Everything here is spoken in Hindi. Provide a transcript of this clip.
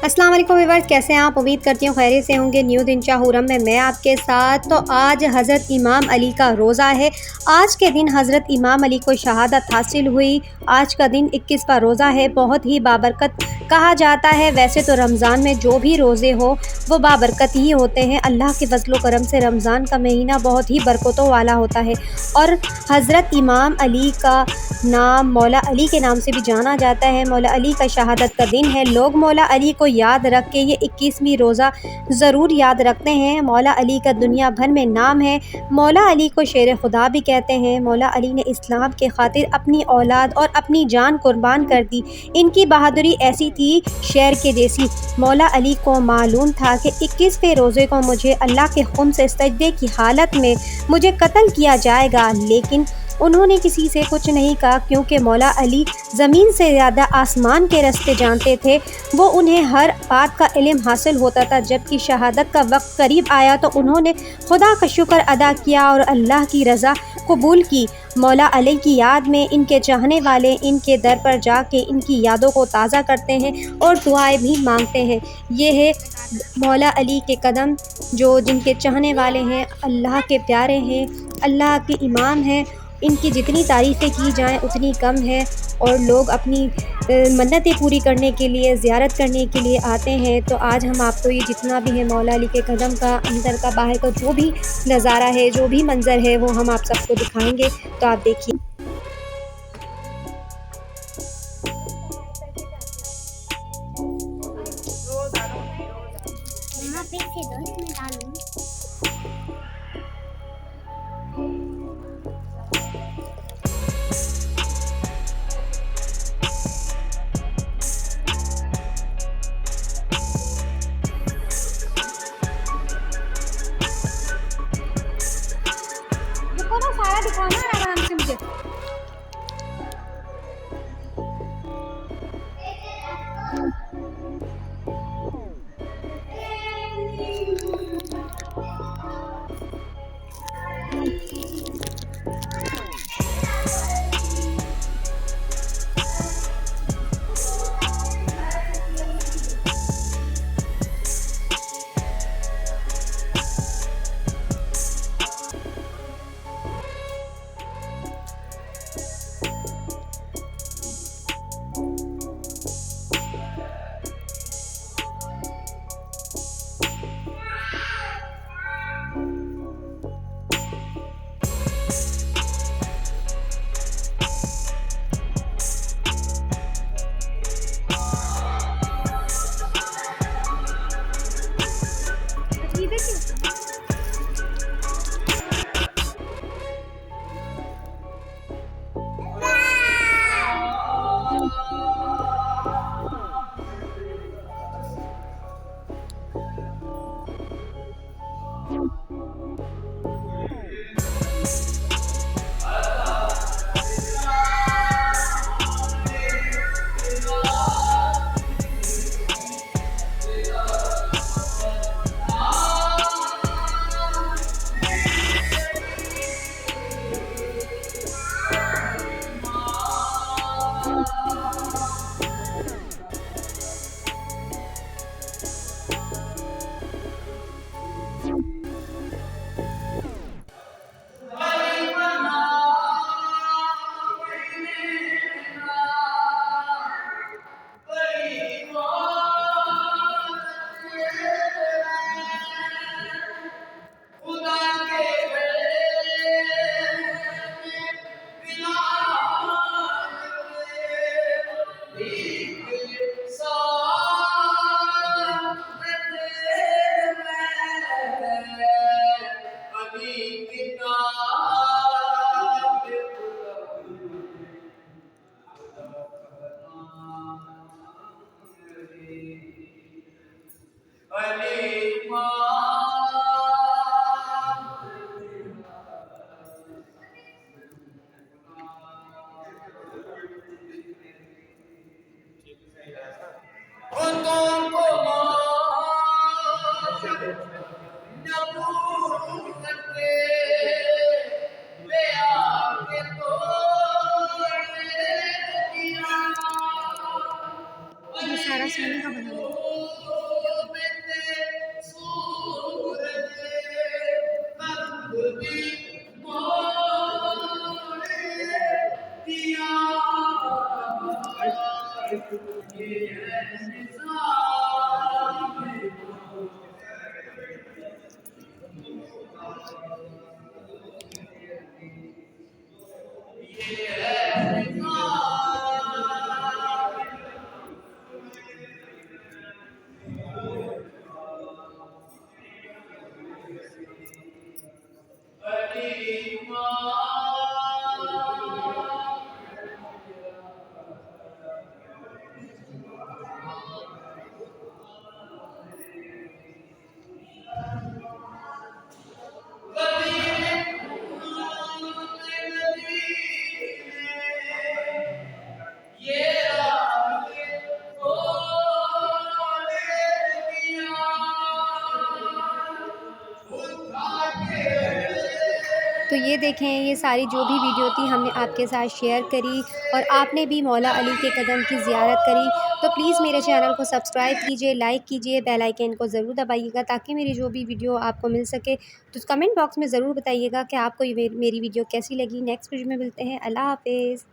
अस्सलाम वालेकुम व्यूअर्स, कैसे हैं आप? उम्मीद करती हूँ खैरियत से होंगे। न्यू दिन चाहुरम में मैं आपके साथ। तो आज हज़रत इमाम अली का रोज़ा है। आज के दिन हज़रत इमाम अली को शहादत हासिल हुई। आज का दिन 21 का रोज़ा है, बहुत ही बाबरकत कहा जाता है। वैसे तो रमज़ान में जो भी रोज़े हो वो बाबरकत ही होते हैं। अल्लाह के फज़ल व करम से रमज़ान का महीना बहुत ही बरकतों वाला होता है और हज़रत इमाम अली का नाम मौला अली के नाम से भी जाना जाता है। मौला अली का शहादत का दिन है। लोग मौला अली को याद रख के ये 21वीं रोज़ा ज़रूर याद रखते हैं। मौला अली का दुनिया भर में नाम है। मौला अली को शेर खुदा भी कहते हैं। मौला अली ने इस्लाम के खातिर अपनी औलाद और अपनी जान कुर्बान कर दी। इनकी बहादुरी ऐसी थी शेर के जैसी। मौला अली को मालूम था कि 21वें रोज़े को मुझे अल्लाह के हुक्म से सजदे की हालत में मुझे कत्ल किया जाएगा, लेकिन उन्होंने किसी से कुछ नहीं कहा क्योंकि मौला अली ज़मीन से ज़्यादा आसमान के रास्ते जानते थे। वो उन्हें हर बात का इल्म हासिल होता था। जबकि शहादत का वक्त करीब आया तो उन्होंने खुदा का शुक्र अदा किया और अल्लाह की रज़ा कबूल की। मौला अली की याद में इनके चाहने वाले इनके दर पर जाके इनकी यादों को ताज़ा करते हैं और दुआएं भी मांगते हैं। ये है मौला अली के कदम, जो जिनके चाहने वाले हैं, अल्लाह के प्यारे हैं, अल्लाह के इमाम हैं। इनकी जितनी तारीफ़ें की जाएँ उतनी कम है और लोग अपनी मन्नतें पूरी करने के लिए, ज़ियारत करने के लिए आते हैं। तो आज हम आपको ये जितना भी है मौला अली के कदम का, अंदर का, बाहर का जो भी नज़ारा है, जो भी मंज़र है, वो हम आप सबको दिखाएँगे। तो आप देखिए। यहाँ पे से दो इसमें डालूं। रुको ना, सारा दिखाना आराम से मुझे। ये देखिए। ये सारा सोने का बना है। तो ये देखें, ये सारी जो भी वीडियो थी हमने आपके साथ शेयर करी और आपने भी मौला अली के कदम की ज़ियारत करी। तो प्लीज़ मेरे चैनल को सब्सक्राइब कीजिए, लाइक कीजिए, बेल आइकन को ज़रूर दबाइएगा ताकि मेरी जो भी वीडियो आपको मिल सके। तो कमेंट बॉक्स में ज़रूर बताइएगा कि आपको ये मेरी वीडियो कैसी लगी। नेक्स्ट वीडियो में मिलते हैं। अल्लाह हाफ़िज़।